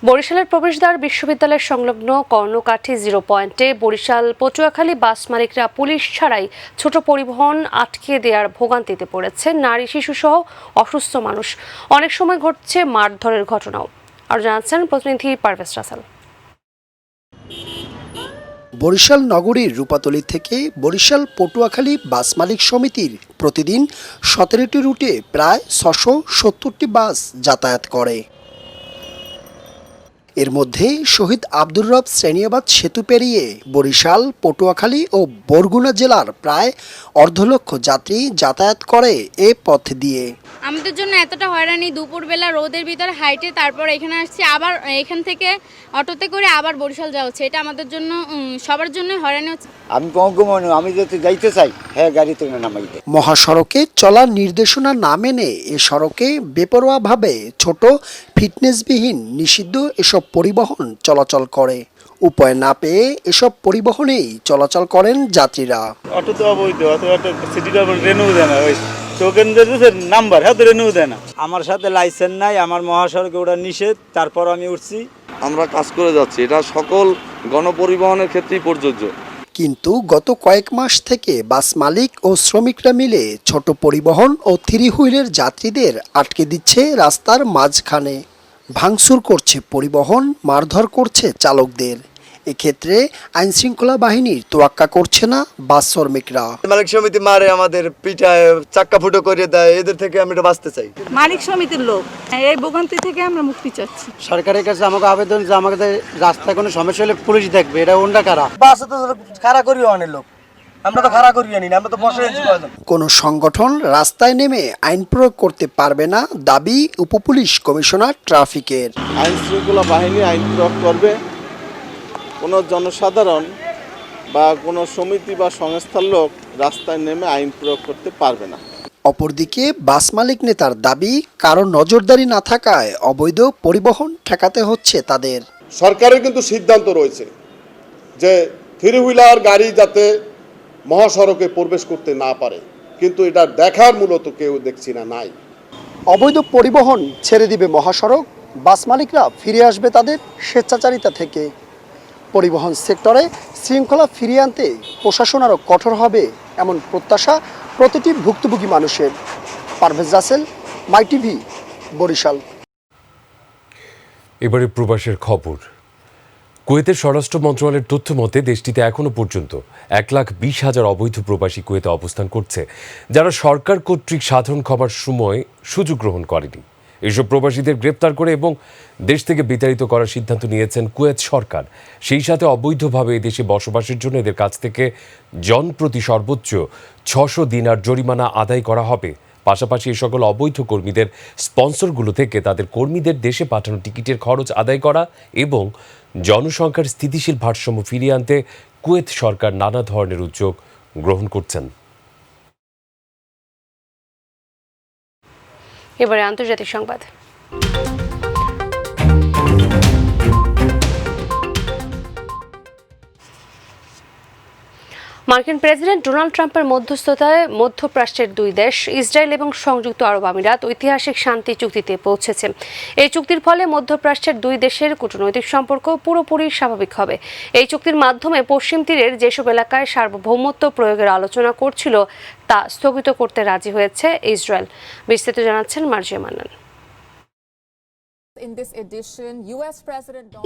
[SPEAKER 1] বরিশালের প্রবেশদ্বার বিশ্ববিদ্যালয়ের সংলগ্ন কর্ণকাঠি 0 পয়েন্টে বরিশাল পটুয়াখালী বাস মালিকরা পুলিশ ছাড়াই ছোট পরিবহন আটকে দেওয়ার ভোগান্তিতে পড়েছে নারী, শিশুসহ অসুস্থ মানুষ। অনেক সময় ঘটছে মারধরের ঘটনাও। আর জানাচ্ছেন প্রতিনিধি পারভেজ রাসেল।
[SPEAKER 9] বরিশাল নগরীর রূপাতলী থেকে বরিশাল পটুয়াখালী বাস মালিক সমিতির প্রতিদিন 17টি রুটে প্রায় 670টি বাস যাতায়াত করে। এর মধ্যে শহীদ আব্দুর রব শ্রেণীবাদ সেতু পেরিয়ে বরিশাল, পটুয়াখালী ও বরগুনা জেলার প্রায় 1.5 লক্ষ যাত্রী যাতায়াত করে এ পথ দিয়ে।
[SPEAKER 10] আমাদের জন্য এতটা হয়রানি, দুপুরবেলা রোদের ভিতরে হাইটে তারপর এখানে আসছি, আবার এখান থেকে অটোতে করে আবার বরিশাল যাওয়া হচ্ছে। এটা আমাদের জন্য সবার জন্য হয়রানি হচ্ছে।
[SPEAKER 11] আমি কঙ্কুমনু, আমি যদি যাইতে চাই হ্যাঁ গাড়িতে নামাই দেয়।
[SPEAKER 9] মহাসড়কে চলার নির্দেশনা না মেনে এ সড়কে বেপরোয়াভাবে ছোট ফিটনেসবিহীন নিষিদ্ধ এসব পরিবহন চলাচল করে। উপায় না পেয়ে এসব পরিবহনেই চলাচল করেন যাত্রীরা।
[SPEAKER 13] অটো তো অবৈধ, অথবা সিটি গভর্নমেন্ট রেনু দেয় না, ওই টোকেন যে নাম্বার হ্যাঁ রেনু দেয় না। আমার সাথে লাইসেন্স নাই, আমার মহাসড়কে ওটা নিষেধ, তারপর আমি উঠছি।
[SPEAKER 29] আমরা কাজ করে যাচ্ছি, এটা সকল গণপরিবহনের ক্ষেত্রেই প্রযোজ্য।
[SPEAKER 9] কিন্তু গত কয়েক মাস থেকে বাস মালিক ও শ্রমিকরা মিলে ছোট পরিবহন ও 3 হুইলের যাত্রীদের আটকে দিচ্ছে রাস্তার মাঝখানে, ভাঙচুর করছে পরিবহন, মারধর করছে চালকদের। এক্ষেত্রে আইন শৃঙ্খলা বাহিনীর তোয়াক্কা করছে না বাস শ্রমিকরা।
[SPEAKER 13] মালিক সমিতি মারে, আমাদের পিঠায় চাক্কা ফুটো করে দেয়, এদের থেকে আমি এটা বাঁচতে চাই।
[SPEAKER 4] মালিক সমিতির লোক, এই ভোগান্তি থেকে আমরা মুক্তি চাচ্ছি।
[SPEAKER 11] সরকারের কাছে আমাকে আবেদন যে আমাদের রাস্তায় কোনো সমস্যা হলে পুলিশ দেখবে, এটা ওন্ডা কারা বাসে তো খাড়া করিও অনেক লোক, আমরা তো খাড়া করিও নি, আমরা তো বসে আছি।
[SPEAKER 9] কোনো সংগঠন রাস্তায় নেমে আইন প্রয়োগ করতে পারবে না, দাবি উপপুলিশ কমিশনার ট্রাফিকের।
[SPEAKER 13] আইন শৃঙ্খলা বাহিনী আইন প্রয়োগ করবে, কোনো জনসাধারণ বা কোনো সমিতি বা সংস্থার লোক রাস্তায় নেমে আইন প্রয়োগ করতে পারবে না।
[SPEAKER 9] অপরদিকে বাস মালিক নেতার দাবি, কারো নজরদারি না থাকায় অবৈধ পরিবহন ঠেকাতে হচ্ছে তাদের।
[SPEAKER 14] সরকারের কিন্তু সিদ্ধান্ত রয়েছে যে 3 হুইলার গাড়ি যাতে মহাসড়কে প্রবেশ করতে না পারে, কিন্তু এটা দেখার মূলত কেউ দেখছি না, নাই।
[SPEAKER 9] অবৈধ পরিবহন ছেড়ে দিবে মহাসড়ক, বাস মালিকরা ফিরে আসবে তাদের স্বেচ্ছাচারিতা থেকে। পরিবহন সেক্টরে শৃঙ্খলা ফিরিয়ে আনতে প্রশাসন আরও কঠোর হবে এমন প্রত্যাশা প্রতিটি ভুক্তভোগী মানুষের। পারভেজ রাসেল, মাই টিভি, বরিশাল।
[SPEAKER 2] এবারে প্রবাসের খবর। কুয়েতের স্বরাষ্ট্র মন্ত্রণালয়ের তথ্য মতে দেশটিতে এখনো পর্যন্ত 1,20,000 অবৈধ প্রবাসী কুয়েতে অবস্থান করছে, যারা সরকার কর্তৃক সাধারণ ক্ষমার সময় সুযোগ গ্রহণ করেনি। এসব প্রবাসীদের গ্রেপ্তার করে এবং দেশ থেকে বিতাড়িত করার সিদ্ধান্ত নিয়েছেন কুয়েত সরকার। সেই সাথে অবৈধভাবে দেশে বসবাসের জন্য এদের কাছ থেকে জনপ্রতি সর্বোচ্চ 600 দিনার জরিমানা আদায় করা হবে। পাশাপাশি এই সকল অবৈধ কর্মীদের স্পন্সরগুলো থেকে তাদের কর্মীদের দেশে পাঠানো টিকিটের খরচ আদায় করা এবং জনসংখ্যার স্থিতিশীল ভারসাম্য ফিরিয়ে আনতে কুয়েত সরকার নানা ধরনের উদ্যোগ গ্রহণ করছেন।
[SPEAKER 1] এবারে আন্তর্জাতিক সংবাদ। মার্কিন প্রেসিডেন্ট ডোনাল্ড ট্রাম্পের মধ্যস্থতায় মধ্যপ্রাচ্যের দুই দেশ ইসরায়েল এবং সংযুক্ত আরব আমিরাত ঐতিহাসিক শান্তি চুক্তিতে পৌঁছেছে। এই চুক্তির ফলে মধ্যপ্রাচ্যের দুই দেশের কূটনৈতিক সম্পর্ক পুরোপুরি স্বাভাবিক হবে। এই চুক্তির মাধ্যমে পশ্চিম তীরের যেসব এলাকায় সার্বভৌমত্ব প্রয়োগের আলোচনা করছিল তা স্থগিত করতে রাজি হয়েছে ইসরায়েল। বিস্তারিত জানাচ্ছেন মার্জিয়া মান্নান।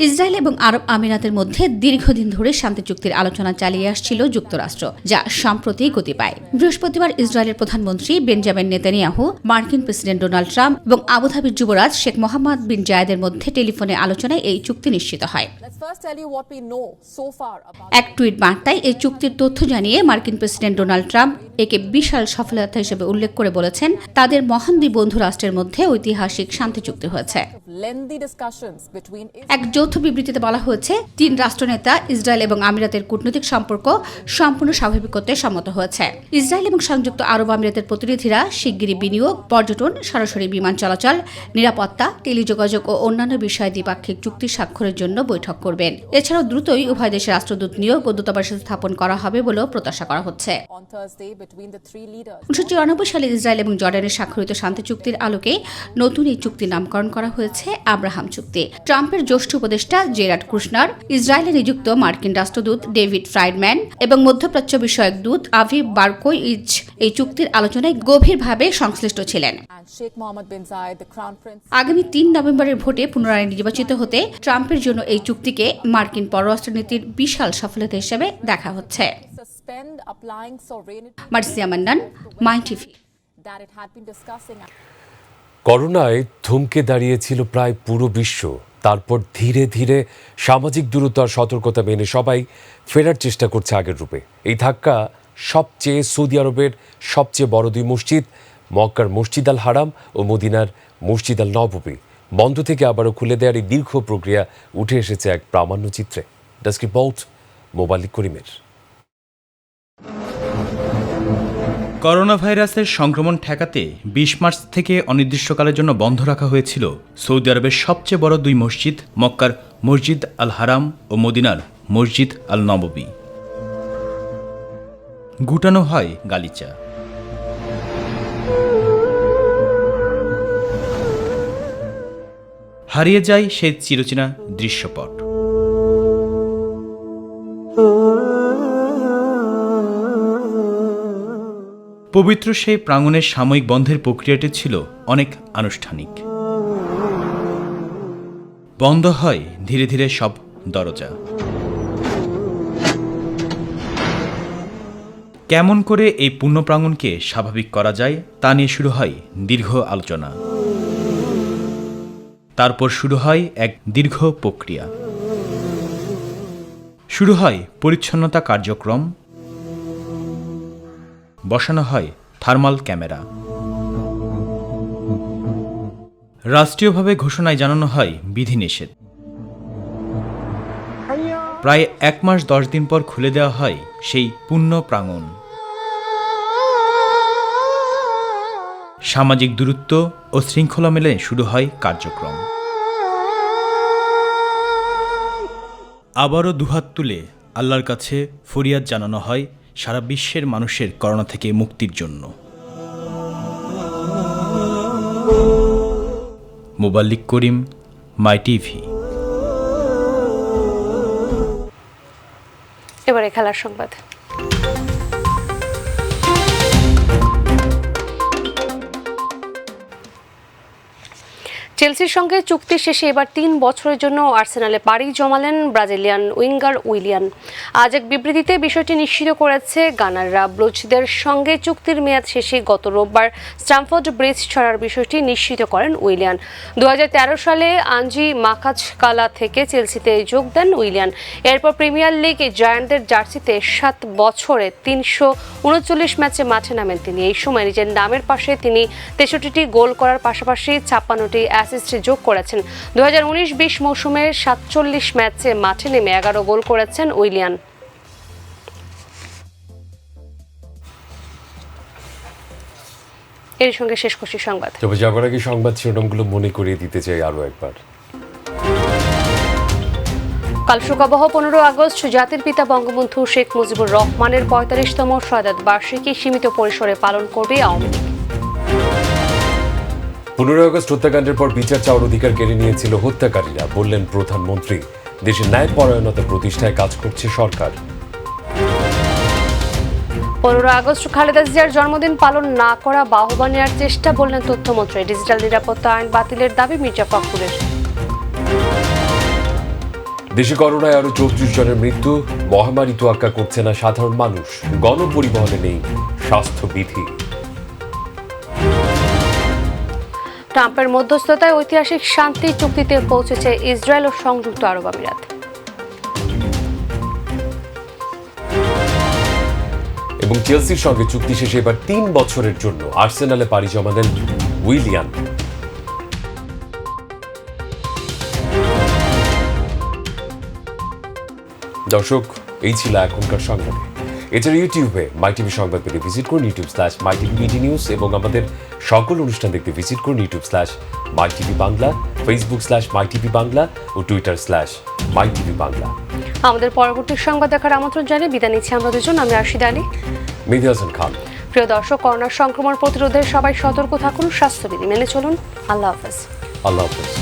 [SPEAKER 5] ইসরায়েল এবং আরব আমিরাতের মধ্যে দীর্ঘদিন ধরে শান্তি চুক্তির আলোচনা চালিয়ে আসছিল যুক্তরাষ্ট্র, যা সম্প্রতি গতি পায়। বৃহস্পতিবার ইসরায়েলের প্রধানমন্ত্রী বেঞ্জামিন নেতানিয়াহু, মার্কিন প্রেসিডেন্ট ডোনাল্ড ট্রাম্প এবং আবুধাবির যুবরাজ শেখ মোহাম্মদ বিন জায়েদের মধ্যে টেলিফোনে আলোচনায় এই চুক্তি নিশ্চিত হয়। এক টুইট বার্তায় এই চুক্তির তথ্য জানিয়ে মার্কিন প্রেসিডেন্ট ডোনাল্ড ট্রাম্প একে বিশাল সফলতা হিসেবে উল্লেখ করে বলেছেন, তাদের মহান দুই বন্ধু রাষ্ট্রের মধ্যে ঐতিহাসিক শান্তি চুক্তি হয়েছে। এক যৌথ বিবৃতিতে বলা হয়েছে, তিন রাষ্ট্রনেতা ইসরায়েল এবং আমিরাতের কূটনৈতিক সম্পর্ক সম্পূর্ণ স্বাভাবিক করতে সম্মত হয়েছে। ইসরায়েল এবং সংযুক্ত আরব আমিরাতের প্রতিনিধিরা শিগগিরই বিনিয়োগ, পর্যটন, সরাসরি বিমান চলাচল, নিরাপত্তা, টেলিযোগাযোগ ও অন্যান্য বিষয়ে দ্বিপাক্ষিক চুক্তি স্বাক্ষরের জন্য বৈঠক করবেন। এছাড়াও দ্রুতই উভয় দেশের রাষ্ট্রদূত নিয়োগ ও দূতাবাস স্থাপন করা হবে বলেও প্রত্যাশা করা হচ্ছে। 1994 সালে ইসরায়েল এবং জর্ডানের স্বাক্ষরিত শান্তি চুক্তির আলোকে নতুন এই চুক্তির নামকরণ করা হয়েছে আব্রাহাম চুক্তি। ট্রাম্পের জ্যেষ্ঠ উপদেষ্টা জেরাড কুশনার, ইসরায়েলে নিযুক্ত মার্কিন রাষ্ট্রদূত ডেভিড ফ্রাইডম্যান এবং মধ্যপ্রাচ্য বিষয়ক দূত আভি বারকোইচ এই চুক্তির আলোচনায় গভীরভাবে সংশ্লিষ্ট ছিলেন। আগামী 3 নভেম্বরের ভোটে পুনরায় নির্বাচিত হতে ট্রাম্পের জন্য এই চুক্তিকে মার্কিন পররাষ্ট্রনীতির বিশাল সফলতা হিসেবে দেখা হচ্ছে। মার্জিয়া মান্নান, মাই টিভি।
[SPEAKER 2] করোনায় থমকে দাঁড়িয়েছিল প্রায় পুরো বিশ্ব। তারপর ধীরে ধীরে সামাজিক দূরত্ব আর সতর্কতা মেনে সবাই ফেরার চেষ্টা করছে আগের রূপে। এই ধাক্কা সবচেয়ে সৌদি আরবের সবচেয়ে বড় দুই মসজিদ, মক্কার মসজিদ আল হারাম ও মদিনার মসজিদ আল নববী বন্ধ থেকে আবারও খুলে দেওয়ার এই দীর্ঘ প্রক্রিয়া উঠে এসেছে এক প্রামাণ্য চিত্রে। ডেস্ক রিপোর্ট মোবালিক করিমের।
[SPEAKER 3] করোনা ভাইরাসের সংক্রমণ ঠেকাতে 20 মার্চ থেকে অনির্দিষ্টকালের জন্য বন্ধ রাখা হয়েছিল সৌদি আরবের সবচেয়ে বড় দুই মসজিদ, মক্কার মসজিদ আল হারাম ও মদিনার মসজিদ আল নববী। গুটানো হয় গালিচা। হারিয়ে যায় সেই চিরচেনা দৃশ্যপট। পবিত্র সেই প্রাঙ্গণের সাময়িক বন্ধের প্রক্রিয়াটি ছিল অনেক আনুষ্ঠানিক। বন্ধ হয় ধীরে ধীরে সব দরজা। কেমন করে এই পূর্ণ প্রাঙ্গণকে স্বাভাবিক করা যায় তা নিয়ে শুরু হয় দীর্ঘ আলোচনা। তারপর শুরু হয় এক দীর্ঘ প্রক্রিয়া। শুরু হয় পরিচ্ছন্নতা কার্যক্রম, বসানো হয় থার্মাল ক্যামেরা। রাষ্ট্রীয়ভাবে ঘোষণায় জানানো হয় বিধিনিষেধ। প্রায় 1 মাস 10 দিন পর খুলে দেওয়া হয় সেই পূর্ণ প্রাঙ্গণ। সামাজিক দূরত্ব ও শৃঙ্খলা মেলে শুরু হয় কার্যক্রম। আবারও দুহাত তুলে আল্লাহর কাছে ফরিয়াদ জানানো হয় সারা বিশ্বের মানুষের করোনা থেকে মুক্তির জন্য। মোবাল্লিক করিম, মাই টিভি।
[SPEAKER 1] এবারে খেলার সংবাদ। চেলসির সঙ্গে চুক্তি শেষে এবার 3 বছরের জন্য আর্সেনালে পাড়ি জমালেন ব্রাজিলিয়ান উইঙ্গার উইলিয়ান। আজ এক বিবৃতিতে বিষয়টি নিশ্চিত করেছে গানাররা। ব্লুজদের সঙ্গে চুক্তির মেয়াদ শেষে গত রোববার স্ট্যামফোর্ড ব্রিজ ছাড়ার বিষয়টি নিশ্চিত করেন উইলিয়ান। 2013 সালে আঞ্জি মাকাচকালা থেকে চেলসিতে যোগ দেন উইলিয়ান। এরপর প্রিমিয়ার লিগ জায়ান্টদের জার্সিতে 7 বছরে 339 ম্যাচে মাঠে নামেন তিনি। এই সময় নিজের নামের পাশে তিনি 63টি গোল করার পাশাপাশি 56টি অ্যাসিস্ট যোগ করেছেন। 2019-20 মৌসুমে 47 ম্যাচে মাঠে নেমে 11 গোল করেছেন উইলিয়ান। এর সঙ্গে শেষ করছি সংবাদ।
[SPEAKER 2] তবে যাবার আগে সংবাদ শিরোনামগুলো মনে করিয়ে দিতে চাই আরও একবার।
[SPEAKER 1] কাল শোকাবহ 15 আগস্ট জাতির পিতা বঙ্গবন্ধু শেখ মুজিবুর রহমানের 45তম শাহাদাত বার্ষিকী সীমিত পরিসরে পালন করবে আওয়ামী লীগ।
[SPEAKER 2] 15 আগস্ট হত্যাকাণ্ডের পর বিচার চাওয়ার অধিকার কেড়ে নিয়েছিল হত্যাকারীরা, বললেন প্রধানমন্ত্রী। দেশের ন্যায় পরায়ণতা প্রতিষ্ঠায় কাজ করছে সরকার।
[SPEAKER 1] 15 আগস্ট খালেদা জিয়ার জন্মদিন পালন না করা বাহবা নেওয়ার চেষ্টা, বললেন তথ্যমন্ত্রী। ডিজিটাল নিরাপত্তা আইন বাতিলের দাবি মির্জা ফখরুলের।
[SPEAKER 2] দেশে করোনায় আরো 34 জনের মৃত্যু। মহামারী তোয়াক্কা করছে না সাধারণ মানুষ। গণপরিবহনে নেই স্বাস্থ্যবিধি।
[SPEAKER 1] ট্রাম্পের মধ্যস্থতায় ঐতিহাসিক শান্তি চুক্তিতে পৌঁছেছে ইসরায়েল ও সংযুক্ত আরব আমিরাত।
[SPEAKER 2] এবং চেলসির সঙ্গে চুক্তি শেষে এবার 3 বছরের জন্য আর্সেনালে পাড়ি জমালেন উইলিয়ান। দর্শক, এই ছিল এখনকার সংবাদ। এছাড়া ইউটিউবে মাই টিভি সংবাদ পেতে ভিজিট করুন youtube/mytvbdnews এবং আমাদের সকল অনুষ্ঠান দেখতে ভিজিট করুন youtube/mytvbangla, facebook/mytvbangla ও twitter/mytvbangla।
[SPEAKER 1] আমাদের পরবর্তী সংবাদ দেখার আমন্ত্রণ জানিয়ে বিদায় নিচ্ছি আমরা দুজন। আমি রাশিদ আলী,
[SPEAKER 2] মেহেদী হাসান খান।
[SPEAKER 1] প্রিয় দর্শক, করোনার সংক্রমণ প্রতিরোধে সবাই সতর্ক থাকুন, স্বাস্থ্যবিধি মেনে চলুন। আল্লাহ হাফেজ।
[SPEAKER 2] আল্লাহ হাফেজ।